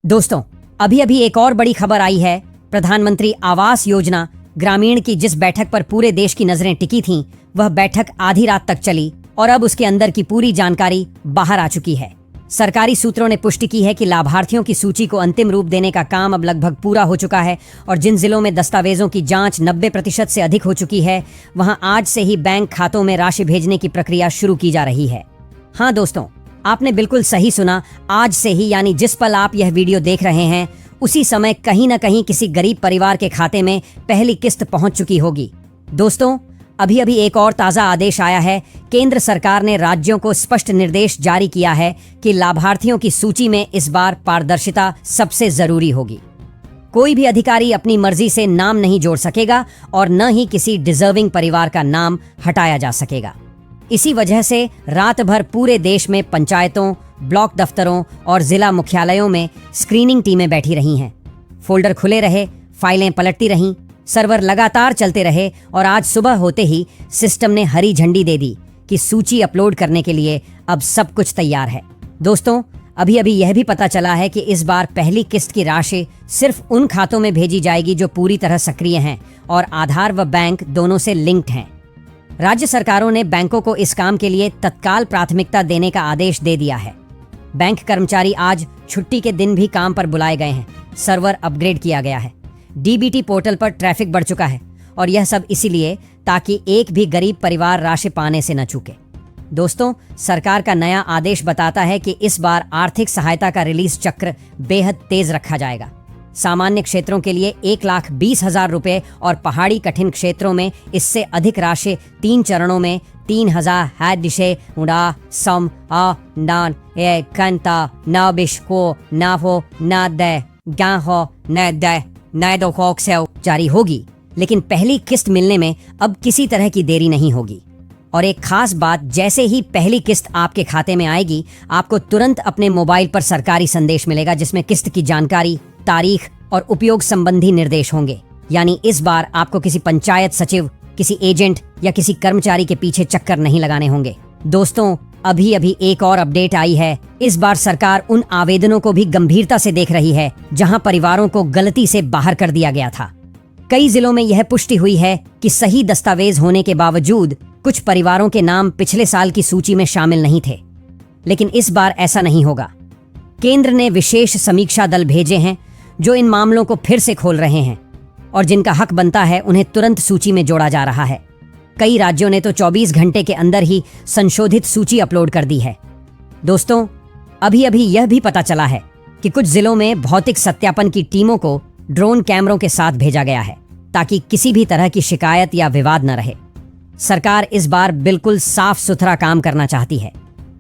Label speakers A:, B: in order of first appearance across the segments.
A: दोस्तों, अभी अभी एक और बड़ी खबर आई है। प्रधानमंत्री आवास योजना ग्रामीण की जिस बैठक पर पूरे देश की नजरें टिकी थीं, वह बैठक आधी रात तक चली और अब उसके अंदर की पूरी जानकारी बाहर आ चुकी है। सरकारी सूत्रों ने पुष्टि की है कि लाभार्थियों की सूची को अंतिम रूप देने का काम अब लगभग पूरा हो चुका है और जिन जिलों में दस्तावेजों की जांच 90% से अधिक हो चुकी है, वहां आज से ही बैंक खातों में राशि भेजने की प्रक्रिया शुरू की जा रही है। हाँ दोस्तों, आपने बिल्कुल सही सुना। आज से ही, यानी जिस पल आप यह वीडियो देख रहे हैं, उसी समय कहीं न कहीं किसी गरीब परिवार के खाते में पहली किस्त पहुंच चुकी होगी। दोस्तों, अभी अभी एक और ताज़ा आदेश आया है। केंद्र सरकार ने राज्यों को स्पष्ट निर्देश जारी किया है कि लाभार्थियों की सूची में इस बार पारदर्शिता सबसे जरूरी होगी। कोई भी अधिकारी अपनी मर्जी से नाम नहीं जोड़ सकेगा और न ही किसी डिजर्विंग परिवार का नाम हटाया जा सकेगा। इसी वजह से रात भर पूरे देश में पंचायतों, ब्लॉक दफ्तरों और जिला मुख्यालयों में स्क्रीनिंग टीमें बैठी रही हैं। फोल्डर खुले रहे, फाइलें पलटती रहीं, सर्वर लगातार चलते रहे और आज सुबह होते ही सिस्टम ने हरी झंडी दे दी कि सूची अपलोड करने के लिए अब सब कुछ तैयार है। दोस्तों, अभी अभी यह भी पता चला है कि इस बार पहली किस्त की राशि सिर्फ उन खातों में भेजी जाएगी जो पूरी तरह सक्रिय हैं और आधार व बैंक दोनों से लिंक्ड हैं। राज्य सरकारों ने बैंकों को इस काम के लिए तत्काल प्राथमिकता देने का आदेश दे दिया है। बैंक कर्मचारी आज छुट्टी के दिन भी काम पर बुलाए गए हैं। सर्वर अपग्रेड किया गया है। डीबीटी पोर्टल पर ट्रैफिक बढ़ चुका है और यह सब इसीलिए ताकि एक भी गरीब परिवार राशि पाने से न चूके। दोस्तों, सरकार का नया आदेश बताता है कि इस बार आर्थिक सहायता का रिलीज चक्र बेहद तेज रखा जाएगा। सामान्य क्षेत्रों के लिए 1,20,000 रुपए और पहाड़ी कठिन क्षेत्रों में इससे अधिक राशि 3 चरणों में 3,000 हैदिशे उड़ा सम आ नान ए कंता नाबिश को नाफो ना दे गाहो न दे नैदो खोक से जारी होगी। लेकिन पहली किस्त मिलने में अब किसी तरह की देरी नहीं होगी। और एक खास बात, जैसे ही पहली किस्त आपके खाते में आएगी, आपको तुरंत अपने मोबाइल पर सरकारी संदेश मिलेगा जिसमें किस्त की जानकारी, तारीख और उपयोग संबंधी निर्देश होंगे। यानी इस बार आपको किसी पंचायत सचिव, किसी एजेंट या किसी कर्मचारी के पीछे चक्कर नहीं लगाने होंगे। दोस्तों, अभी अभी एक और अपडेट आई है। इस बार सरकार उन आवेदनों को भी गंभीरता से देख रही है जहां परिवारों को गलती से बाहर कर दिया गया था। कई जिलों में यह पुष्टि हुई है कि सही दस्तावेज होने के बावजूद कुछ परिवारों के नाम पिछले साल की सूची में शामिल नहीं थे। लेकिन इस बार ऐसा नहीं होगा। केंद्र ने विशेष समीक्षा दल भेजे हैं जो इन मामलों को फिर से खोल रहे हैं और जिनका हक बनता है उन्हें तुरंत सूची में जोड़ा जा रहा है। कई राज्यों ने तो 24 घंटे के अंदर ही संशोधित सूची अपलोड कर दी है। दोस्तों, अभी अभी यह भी पता चला है कि कुछ जिलों में भौतिक सत्यापन की टीमों को ड्रोन कैमरों के साथ भेजा गया है ताकि किसी भी तरह की शिकायत या विवाद न रहे। सरकार इस बार बिल्कुल साफ सुथरा काम करना चाहती है।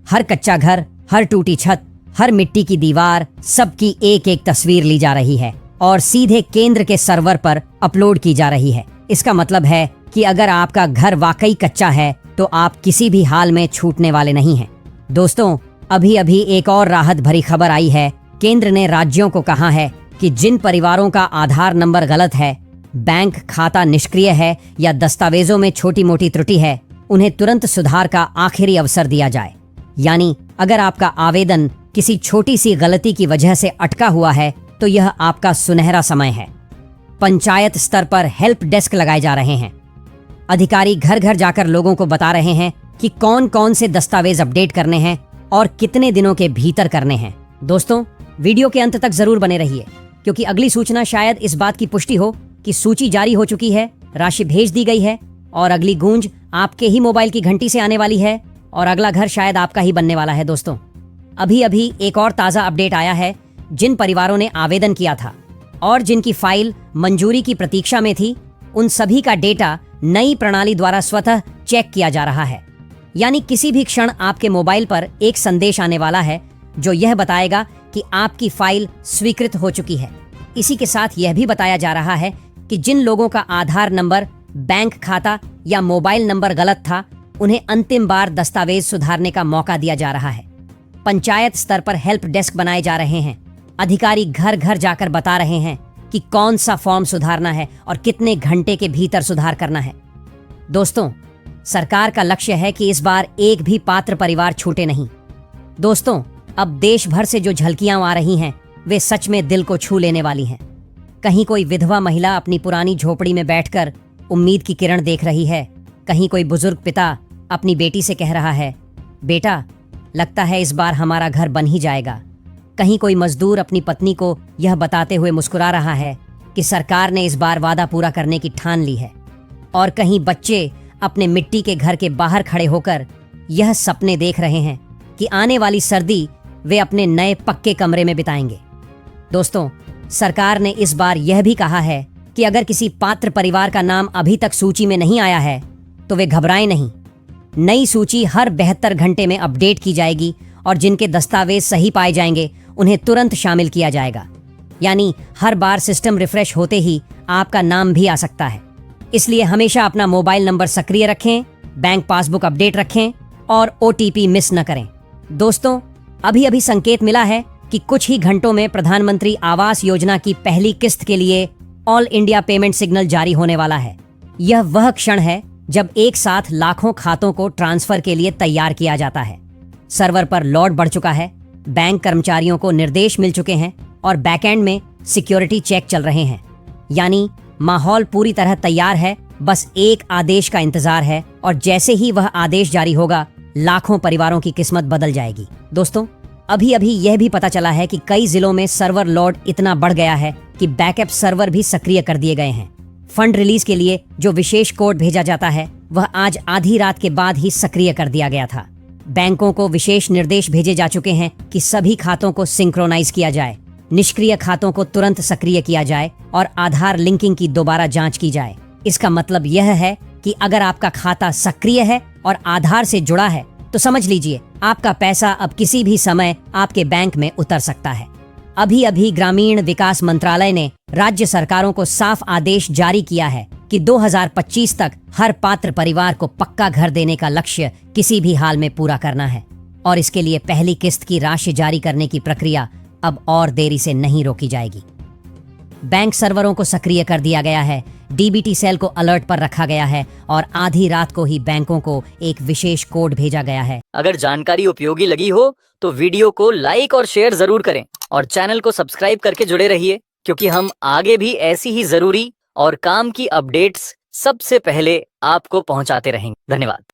A: हर कच्चा घर, हर टूटी छत, हर मिट्टी की दीवार, सबकी एक एक तस्वीर ली जा रही है और सीधे केंद्र के सर्वर पर अपलोड की जा रही है। इसका मतलब है कि अगर आपका घर वाकई कच्चा है तो आप किसी भी हाल में छूटने वाले नहीं हैं। दोस्तों, अभी अभी एक और राहत भरी खबर आई है। केंद्र ने राज्यों को कहा है कि जिन परिवारों का आधार नंबर गलत है, बैंक खाता निष्क्रिय है या दस्तावेजों में छोटी मोटी त्रुटि है, उन्हें तुरंत सुधार का आखिरी अवसर दिया जाए। यानी अगर आपका आवेदन किसी छोटी सी गलती की वजह से अटका हुआ है तो यह आपका सुनहरा समय है। पंचायत स्तर पर हेल्प डेस्क लगाए जा रहे हैं। अधिकारी घर घर जाकर लोगों को बता रहे हैं कि कौन कौन से दस्तावेज अपडेट करने हैं और कितने दिनों के भीतर करने हैं। दोस्तों, वीडियो के अंत तक जरूर बने रहिए क्योंकि अगली सूचना शायद इस बात की पुष्टि हो कि सूची जारी हो चुकी है, राशि भेज दी गई है और अगली गूंज आपके ही मोबाइल की घंटी से आने वाली है और अगला घर शायद आपका ही बनने वाला है। दोस्तों, अभी अभी एक और ताज़ा अपडेट आया है। जिन परिवारों ने आवेदन किया था और जिनकी फाइल मंजूरी की प्रतीक्षा में थी, उन सभी का डेटा नई प्रणाली द्वारा स्वतः चेक किया जा रहा है। यानी किसी भी क्षण आपके मोबाइल पर एक संदेश आने वाला है जो यह बताएगा कि आपकी फाइल स्वीकृत हो चुकी है। इसी के साथ यह भी बताया जा रहा है कि जिन लोगों का आधार नंबर, बैंक खाता या मोबाइल नंबर गलत था, उन्हें अंतिम बार दस्तावेज सुधारने का मौका दिया जा रहा है। पंचायत स्तर पर हेल्प डेस्क बनाए जा रहे हैं। अधिकारी घर घर जाकर बता रहे हैं कि कौन सा फॉर्म सुधारना है और कितने घंटे के भीतर सुधार करना है। दोस्तों, सरकार का लक्ष्य है कि इस बार एक भी पात्र परिवार छूटे नहीं। दोस्तों, अब देश भर से जो झलकियां आ रही हैं वे सच में दिल को छू लेने वाली हैं। कहीं कोई विधवा महिला अपनी पुरानी झोपड़ी में बैठकर उम्मीद की किरण देख रही है, कहीं कोई बुजुर्ग पिता अपनी बेटी से कह रहा है, बेटा लगता है इस बार हमारा घर बन ही जाएगा। कहीं कोई मजदूर अपनी पत्नी को यह बताते हुए मुस्कुरा रहा है कि सरकार ने इस बार वादा पूरा करने की ठान ली है। और कहीं बच्चे अपने मिट्टी के घर के बाहर खड़े होकर यह सपने देख रहे हैं कि आने वाली सर्दी वे अपने नए पक्के कमरे में बिताएंगे। दोस्तों, सरकार ने इस बार यह भी कहा है कि अगर किसी पात्र परिवार का नाम अभी तक सूची में नहीं आया है तो वे घबराएं नहीं। नई सूची हर 72 घंटे में अपडेट की जाएगी और जिनके दस्तावेज सही पाए जाएंगे उन्हें तुरंत शामिल किया जाएगा। यानी हर बार सिस्टम रिफ्रेश होते ही आपका नाम भी आ सकता है। इसलिए हमेशा अपना मोबाइल नंबर सक्रिय रखें, बैंक पासबुक अपडेट रखें और OTP मिस न करें। दोस्तों, अभी अभी संकेत मिला है कि कुछ ही घंटों में प्रधानमंत्री आवास योजना की पहली किस्त के लिए ऑल इंडिया पेमेंट सिग्नल जारी होने वाला है। यह वह क्षण है जब एक साथ लाखों खातों को ट्रांसफर के लिए तैयार किया जाता है। सर्वर पर लोड बढ़ चुका है, बैंक कर्मचारियों को निर्देश मिल चुके हैं और बैकएंड में सिक्योरिटी चेक चल रहे हैं। यानी माहौल पूरी तरह तैयार है, बस एक आदेश का इंतजार है और जैसे ही वह आदेश जारी होगा लाखों परिवारों की किस्मत बदल जाएगी। दोस्तों, अभी अभी यह भी पता चला है कि कई जिलों में सर्वर लोड इतना बढ़ गया है कि बैकअप सर्वर भी सक्रिय कर दिए गए हैं। फंड रिलीज के लिए जो विशेष कोड भेजा जाता है वह आज आधी रात के बाद ही सक्रिय कर दिया गया था। बैंकों को विशेष निर्देश भेजे जा चुके हैं कि सभी खातों को सिंक्रोनाइज किया जाए, निष्क्रिय खातों को तुरंत सक्रिय किया जाए और आधार लिंकिंग की दोबारा जांच की जाए। इसका मतलब यह है कि अगर आपका खाता सक्रिय है और आधार से जुड़ा है तो समझ लीजिए आपका पैसा अब किसी भी समय आपके बैंक में उतर सकता है। अभी अभी ग्रामीण विकास मंत्रालय ने राज्य सरकारों को साफ आदेश जारी किया है कि 2025 तक हर पात्र परिवार को पक्का घर देने का लक्ष्य किसी भी हाल में पूरा करना है और इसके लिए पहली किस्त की राशि जारी करने की प्रक्रिया अब और देरी से नहीं रोकी जाएगी। बैंक सर्वरों को सक्रिय कर दिया गया है, DBT सेल को अलर्ट पर रखा गया है और आधी रात को ही बैंकों को एक विशेष कोड भेजा गया है।
B: अगर जानकारी उपयोगी लगी हो तो वीडियो को लाइक और शेयर जरूर करें और चैनल को सब्सक्राइब करके जुड़े रहिए, क्योंकि हम आगे भी ऐसी ही जरूरी और काम की अपडेट्स सबसे पहले आपको पहुंचाते रहेंगे। धन्यवाद।